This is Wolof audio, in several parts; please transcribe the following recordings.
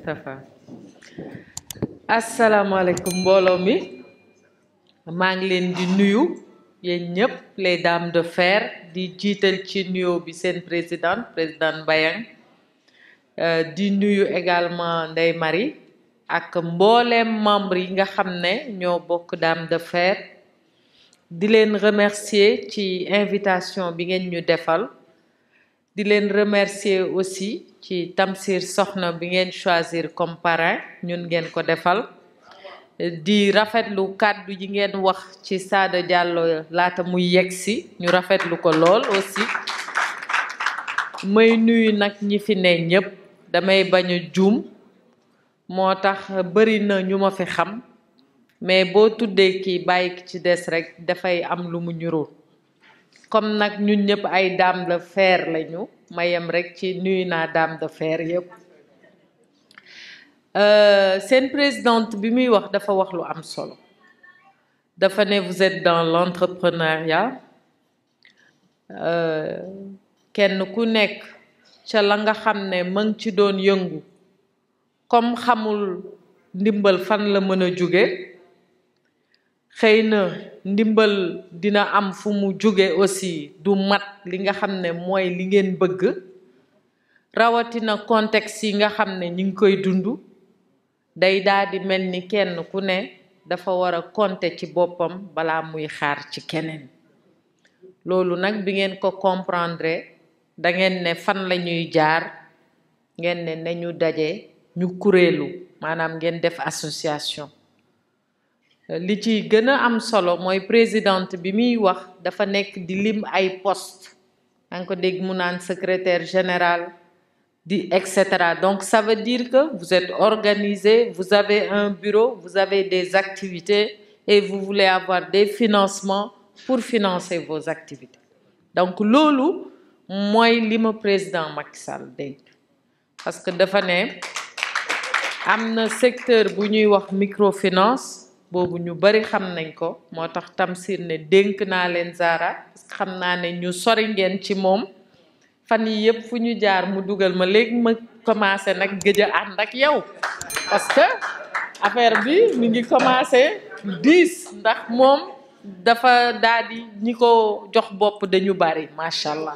Moustapha asalaamaaleykum mbooloo mi maa ngi leen di nuyu yéen ñëpp les dames de fer di jiital ci nuyoo bi seen président Mbayang di nuyu également Ndeye Marie ak mbooleem membre yi nga xam ne ñoo bokk dame de fer di leen remercier ci invitation bi ngeen ñu defal di leen remercier aussi ci Tamsir Soxna bi ngeen choisir comme parrain ñun ngeen ko defal di rafetlu kàddu yi ngeen wax ci Sada Diallo laata muy yegsi ñu rafetlu ko lool aussi may nuyu nag ñi fi ne ñépp damay bañ a juum moo tax bari na ñu ma fi xam mais boo tuddee kii bàyyi ki ci des rek dafay am lu mu ñuru comme nag ñun ñëpp ay dame de fer lañu ma yem rek ci nuyu naa dame de fer yépp seen présidente bi muy wax dafa wax lu am solo dafa ne vous êtes dans l'entrepreneuriat kenn ku nekk ca la nga xam ne ma ngi ci doon yëngu comme xamul ndimbal fan la mën a jóge xëy na ndimbal dina am fu mu jóge aussi du mat li nga xam ne mooy li ngeen bëgg rawatina contexte yi nga xam ne ñu ngi koy dund day daal di mel ni kenn ku ne dafa war a compter ci boppam balaa muy xaar ci keneen loolu nag bi ngeen ko comprendre da ngeen ne fan la ñuy jaar ngeen ne nañu daje ñu kuréelu maanaam ngeen def association li ci gën a am solo mooy présidente bi muy wax dafa nekk di lim ay poste maa ngi ko dégg mu naan secrétaire général di etc. Donc ça veut dire que vous êtes organisé, vous avez un bureau, vous avez des activités et vous voulez avoir des financements pour financer vos activités. Donc loolu mooy li ma président Macky Sall dénk parce que dafa ne am na secteur bu ñuy wax microfinance boobu ñu bari xam nañ ko moo tax Tamsir ne dénk naa leen Zara parce que xam naa ne ñu sori ngeen ci moom fan yi yëpp fu ñu jaar mu dugal ma léegi ma commencé nag gëj a ànd ak yow parce que affaire bi mi ngi commencé diis ndax moom dafa daal di ñi ko jox bopp dañu bari macha allah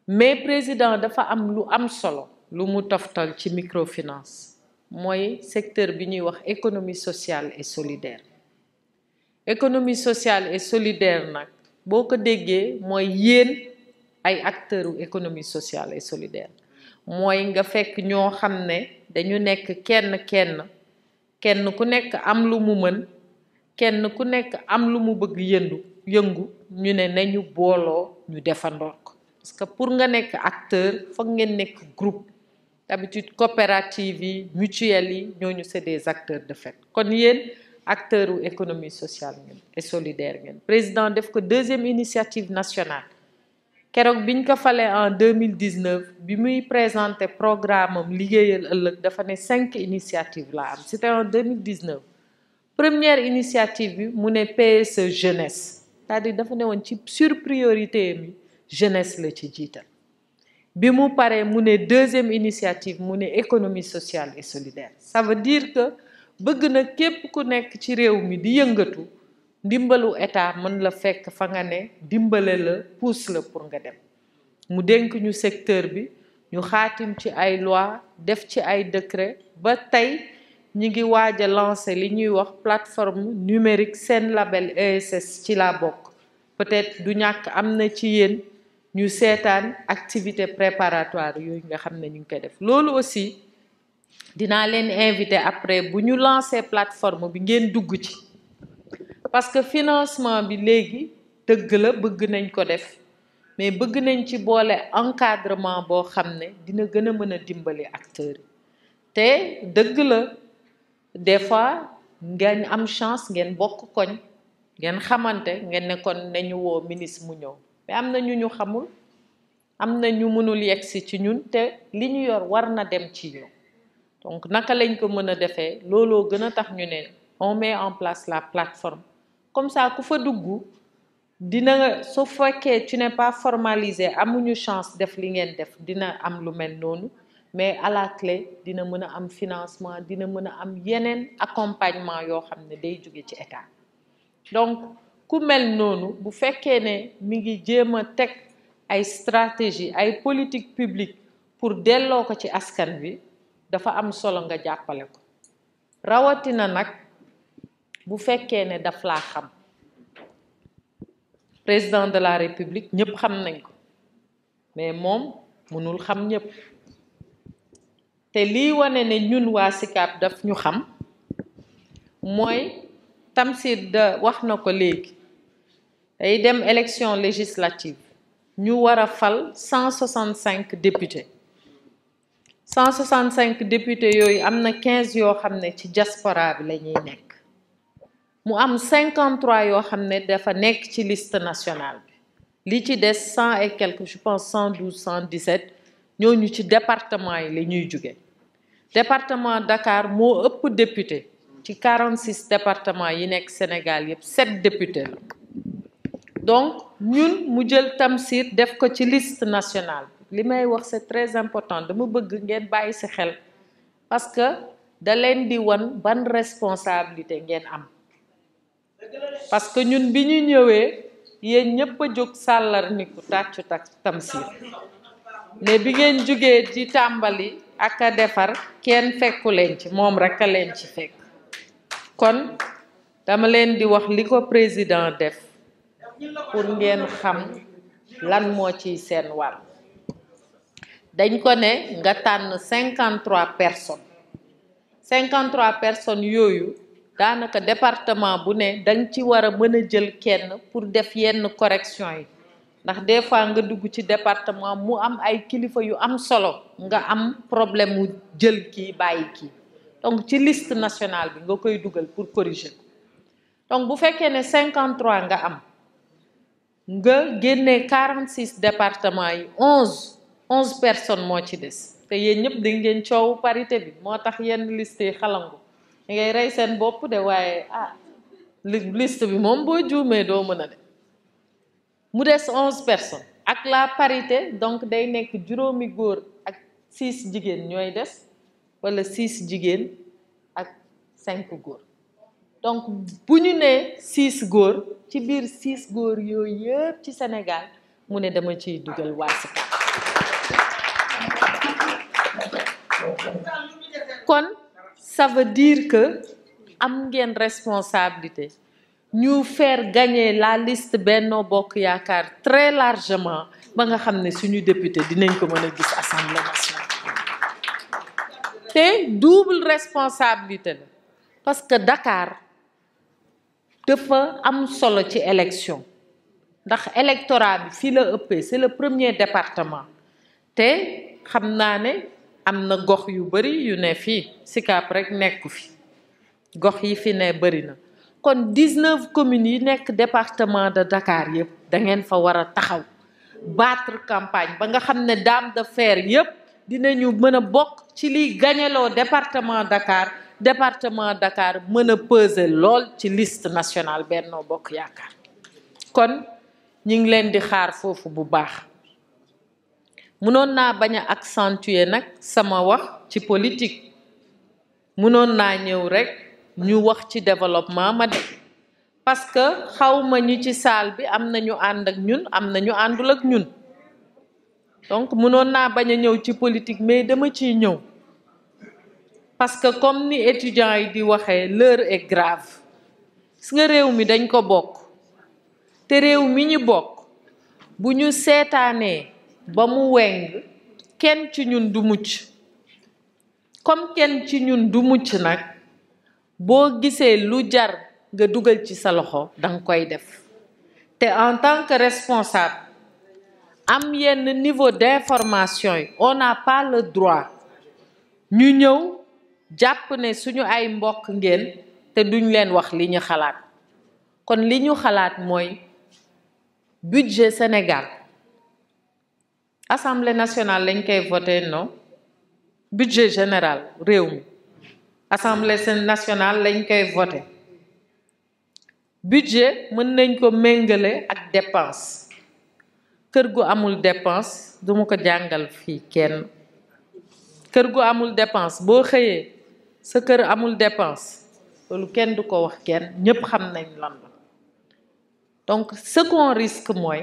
mais président dafa am lu am solo lu mu toftal ci microfinance mooy secteur bi ñuy wax économie sociale et solidaire économie sociale et solidaire nag boo ko déggee mooy yéen ay acteurs u économie sociale et solidaire mooy nga fekk ñoo xam ne dañu nekk kenn ku nekk am lu mu mën kenn ku nekk am lu mu bëgg yëngu ñu ne nañu booloo ñu defandoor ko parce que pour nga nekk acteur foog ngeen nekk groupe d'habitude coopérative yi mutuelle yi ñooñu c'est des acteurs de fait kon yéen acteurs u économie sociale ngeen et solidaire ngeen président def ko deuxième initiative nationale keroog biñ ko fale en 2019 bi muy présenter programme am liggéeyal ëllëg dafa ne 5 initiatives la am c'était en 2019 première initiative bi mu ne PSE jeunesse c'est-à-dire dafa ne woon ci sur priorité mi jeunesse la ci jiital bi mu paree mu ne deuxième initiative mu ne économie sociale et solidaire ça veut dire que bëgg na képp ku nekk ci réew mi di yëngatu ndimbalu état mën la fekk fa nga ne dimbale la pousse la pour nga dem mu dénk ñu secteur bi ñu xaatim ci ay loi def ci ay décret ba tey ñi ngi waaj a lancer li ñuy wax plateforme numérique seen label ESS ci la bokk peut-être du ñàkk am na ci yéen ñu seetaan activité préparatoire yooyu nga xam ne ñu ngi koy def loolu aussi dinaa leen inviter après bu ñu lancer plateforme bi ngeen dugg ci parce que financement bi léegi dëgg la bëgg nañ ko def mais bëgg nañ ci boole encadrement boo xam ne dina gën a mën a dimbali acteurs yi te dëgg la des fois ngeen am chance ngeen bokk koñ ngeen xamante ngeen ne kon nañu woo ministre mu ñëw mais am na ñu xamul am na ñu mënul yegsi ci ñun te li ñu yor war na dem ci ñoom donc naka lañ ko mën a defee looloo gën a tax ñu ne on met en place la plateforme comme ça ku fa dugg dina su fekkee tu n'es pas formalisé amuñu chance def li ngeen def dina am lu mel noonu mais à la clé dina mën a am financement, dina mën a am yeneen accompagnement yoo xam ne day jóge ci état. Donc ku mel noonu bu fekkee ne mi ngi jéem a teg ay stratégie ay politique publique pour delloo ko ci askan bi, dafa am solo nga jàppale ko. Rawatina nag bu fekkee ne daf laa xam. Président de la République ñëpp xam nañ ko, mais moom mënul xam ñëpp. te lii wane ne ñun waa SICAP daf ñu xam mooy Tamsir da wax na ko léegi day dem élection législative ñu war a fal 165 députés 165 députés yooyu am na 15 yoo xam ne ci diaspora bi la ñuy nekk mu am 53 yoo xam ne dafa nekk ci liste nationale bi li ci des 100 et quelques, je pense 112 117 ñooñu ci département yi la ñuy jóge. Département Dakar moo ëpp député ci 46 départements yi nekk Sénégal yépp 7 députés la. Donc ñun mu jël Tamsir def ko ci liste nationale li may wax c'est très important, dama bëgg ngeen bàyyi ci xel parce que da leen di wan ban responsabilité ngeen am. Parce que ñun bi ñu ñëwee yéen ñëpp a jóg sàllar ni ku tàccu Tamsir ne bi ngeen jógee ci tàmbali ak a defar kenn fekku leen ci, moom rek a leen ci fekk. kon dama leen di wax li ko président def pour ngeen xam lan moo ciy seen wàll. dañ ko ne nga tànn 53 personnes 53 personnes yooyu daanaka département bu ne danga ci war a mën a jël kenn pour def yenn correction yi ndax des fois nga dugg ci département mu am ay kilifa yu am solo nga am problème mu jël kii bàyyi kii donc ci liste nationale bi nga koy dugal pour corriger ko. donc bu fekkee ne 53 nga am nga génnee 46 départements yi 11 personnes moo ci des te yéen ñëpp da ngeen coow parité bi moo tax yenn liste yi xalangu da ngay rey seen bopp de waaye liste bi moom boo juumee doo mën a de mu des 11 personnes ak la parité donc day nekk juróomi góor ak 6 jigéen ñooy des wala 6 jigéen ak 5 góor. donc bu ñu nee 6 góor ci biir 6 góor yooyu yëpp ci Sénégal mu ne dama ciy dugal waa SICAP. kon ça veut dire que am ngeen responsabilité ñu faire gagner la liste Benno Bokk Yaakaar très largement ba nga xam ne suñu député dinañ ko mën a gis Assemblée nationale. te double responsabilité la parce que Dakar dafa am solo ci élection ndax électorat bi fii la ëppee c'est le premier département te xam naa ne am na gox yu bari yu ne fii SICAP rek nekku fi gox yi fi ne bari na kon 19 communes yi nekk département de Dakar yépp da ngeen fa war a taxaw battre campagne ba nga xam ne dame de fer yépp dinañu mën a bokk ci liy gañeloo département Dakar mën a peser lool ci liste nationale Benno Bokk Yaakaar. kon ñu ngi leen di xaar foofu bu baax. mënoon naa bañ a accentuer nag sama wax ci politique mënoon naa ñëw rek ñu wax ci développement ma def parce que xawma ñu ci salle bi am na ñu ànd ak ñun am na ñu àndul ak ñun donc mënoon naa bañ a ñëw ci politique mais dama ciy ñëw parce que comme ni étudiants yi di waxee l'heure est grave gis nga réew mi dañ ko bokk te réew mi ñu bokk bu ñu seetaanee ba mu weng kenn ci ñun du mucc comme kenn ci ñun du mucc nag boo gisee lu jar nga dugal ci sa loxo danga koy def te en tant que responsable am yenn niveau d'information yi on n'a pas le droit ñu ñëw jàpp ne suñu ay mbokk ngeen te duñ leen wax li ñu xalaat kon li ñu xalaat mooy budget Sénégal Assemblée nationale lañ koy voté non budget général réew mi Assemblée nationale lañ koy voté budget mën nañ ko méngale ak dépense kër gu amul dépense duma ko jàngal fii kenn kër gu amul dépense boo xëyee sa kër amul dépense loolu kenn du ko wax kenn ñépp xam nañ lan la donc ce qu'on risque mooy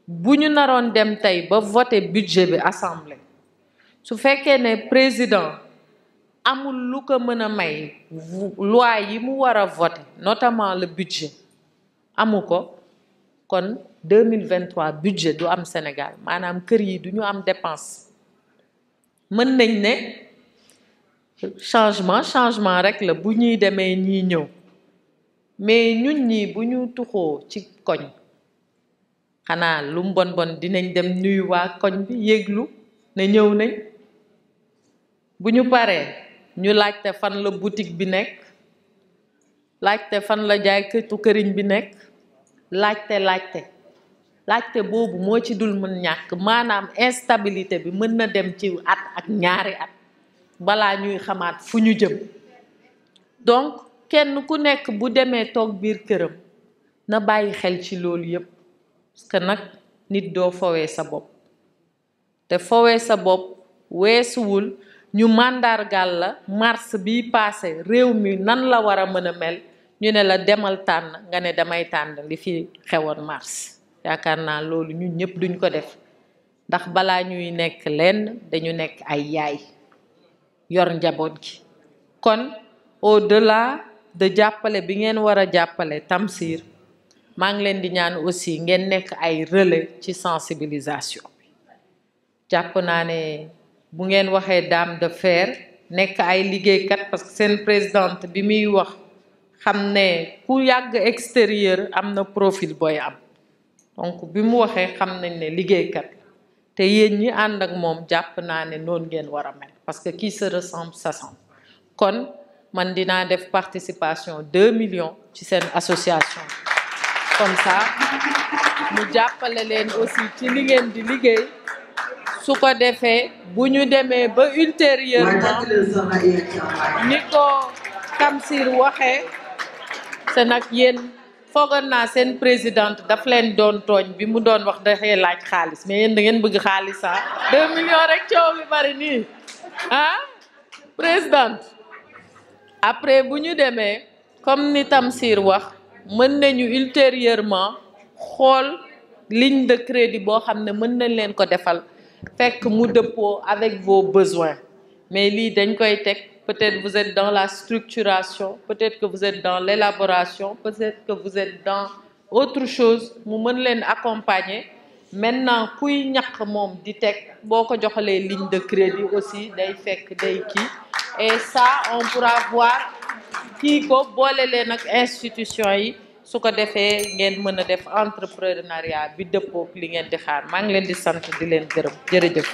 bu ñu naroon dem tey ba voter budget bi assemblée su fekkee ne président amul lu ko mën a may loi yi mu war a voter notamment le budget amu ko kon 2023 budget du am Sénégal maanaam kër yi du ñu am dépense mën nañ ne changement rek la bu ñuy demee ñii ñëw mais ñun ñii bu ñu tuxoo ci koñ xanaa lu mu bon bon dinañ dem nuyu waa koñ bi yéglu ne ñëw nañ bu ñu paree ñu laajte fan la boutique bi nekk laajte fan la jaaykatu këriñ bi nekk laajte boobu moo ci dul mën ñàkk maanaam instabilité bi mën na dem ci at ak ñaari at balaa ñuy xamaat fu ñu jëm donc kenn ku nekk bu demee toog biir këram na bàyyi xel ci loolu yépp parce que nag nit doo fowee sa bopp te fowee sa bopp weesuwul ñu màndargal la mars bi passé réew mi nan la war a mën a mel ñu ne la demal tànn nga ne damay tànn li fi xewoon mars yaakaar naa loolu ñun ñëpp duñ ko def ndax balaa ñuy nekk lenn dañu nekk ay yaay yor njaboot gi kon au-delà de jàppale bi ngeen war a jàppale Tamsir maa ngi leen di ñaan aussi ngeen nekk ay relais ci sensibilisation bi jàpp naa ne bu ngeen waxee dame de fer nekk ay liggéeykat parce que seen présidente bi muy wax xam ne ku yàgg extérieur am na profil booy am donc bi mu waxee xam nañ ne liggéeykat te yéen ñi ànd ak moom jàpp naa ne noonu ngeen war a mel parce que qui se ressemble s'assemble kon man dinaa def participation 2 millions ci seen association comme ça mu jàppale leen aussi ci li ngeen di liggéey su ko defee bu ñu demee ba ultérieurement ni ko Tamsir waxee te nag yéen foogoon naa seen présidente daf leen doon tooñ bi mu doon wax dafay laaj xaalis mais yéen da ngeen bëgg xaalis 2 millions rek coow li bari nii présidente après bu ñu demee comme ni Tamsir wax mën nañu ultérieurement xool ligne de crédit boo xam ne mën nañ leen ko defal fekk mu dëppoo avec vos besoins mais lii dañ koy teg peut-être vous êtes dans la structuration peut-être que vous êtes dans l'élaboration peut-être que vous êtes dans autre chose mu mën leen accompagner maintenant kuy ñaq moom di teg boo ko joxalee ligne de crédit aussi day fekk day kii et ça on pourra voir kii ko boole leen ak institution yi su ko defee ngeen mën a def entrepreneuriat bi dëppook li ngeen di xaar maa ngi leen di sant di leen gërëm jërëjëf